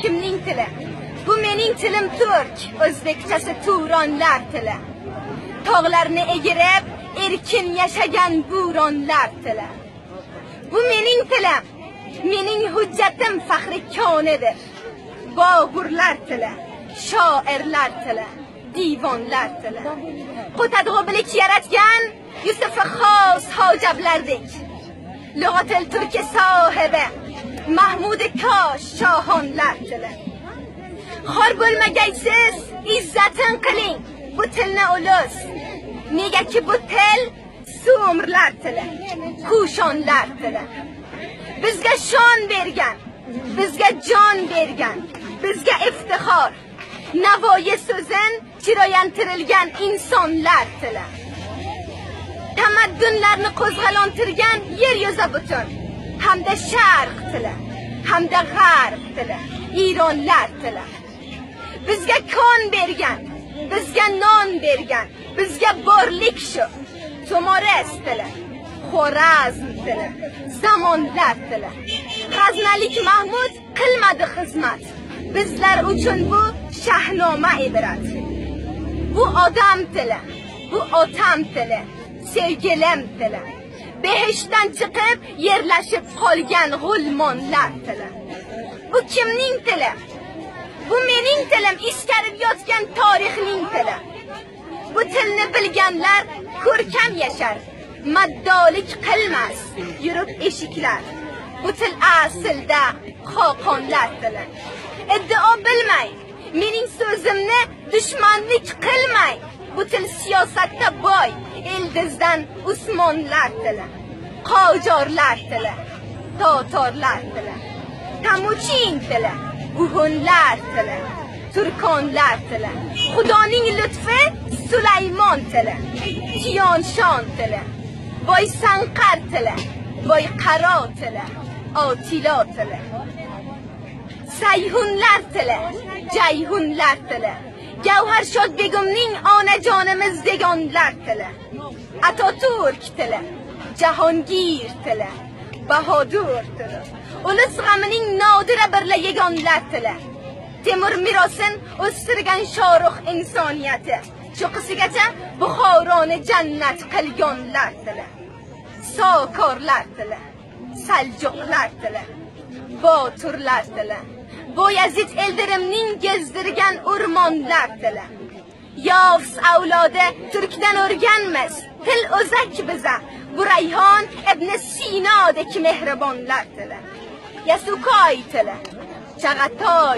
kimning tili? Bu mening tilim turk, o'zbekchasi turonlar tili. Tog'larni egirib, erkin yashagan bo'ronlar tili. Bu mening tilim, mening hujjatim faxri konidir. Boburlar tili, shoirlar tili, divonlar tili. Qutadg'u bilik yaratgan Yusuf xos hojablardek. Lug'atil turki sohibi Mahmud Kosh shohonlar tili. Xor bo'lmagaysiz, izzatin qiling bu tilni ulus. Negaki bu til Sumerlar tili, Kushonlar tili. Bizga shon bergan, bizga jon bergan, bizga iftixor. Navoiy so'zin chiroyantirilgan insonlar tili. Tamaddunlarni qo'zg'alontirgan yer yuzi butun. Hamda sharq tili, hamda g'arb tili, Ironlar tili. Bizga kon bergan, bizga non bergan, bizga borlik shu. To'mores tili, Xorazm tili, zamonlar tili. G'aznalik Mahmud qilmadi xizmat. Bizlar uchun bu shahnoma ibrat. Bu odam tili, bu otam tili, sevgilim tili. Behishdan chiqib yerlashib qolgan g'ulmonlar tili. Bu kimning tili? Bu mening tilim, iskarib yotgan tarixning tili. Bu tilni bilganlar ko'rkam yashar, maddolik qilmas, yurib eshiklar. Bu til aslida xoqonlar tili. Iddao bilmay, mening so'zimni dushmanlik qilmay. Bu til siyosatda boy, Ildizdan Usmonlar tili, Qojarlar tili, Totorlar tili, Tamuchin tili, Uyg'unlar tili, Turkonlar tili, Xudoning lutfi Sulaymon tili, Tiyonshon tili, Boysanqar tili, Boyqaro tili, Otilo tili. Sayhunlar tili, Jayhunlar tili, Gavharshod begumning onajonimiz degonlar tili. Atatürk tili, Jahongir tili, Bahodur tili. Ulus g'amining nodira birla yegonlar tili. Temur mirosin o'stirgan shoruh insoniyati. Cho'qisigacha Buxoroni jannat qilganlar tili. Sokorlar tili, Saljuqlar tili, Boturlar tili. Boyazid Eldirimning gezdirgan o'rmonlar tili. Yovs avlodi turkdan o'rganmas, til o'zak biza. Bu Rayhon ibn Sinodek mehribonlar tili. Yasukoy tili, Chag'atoy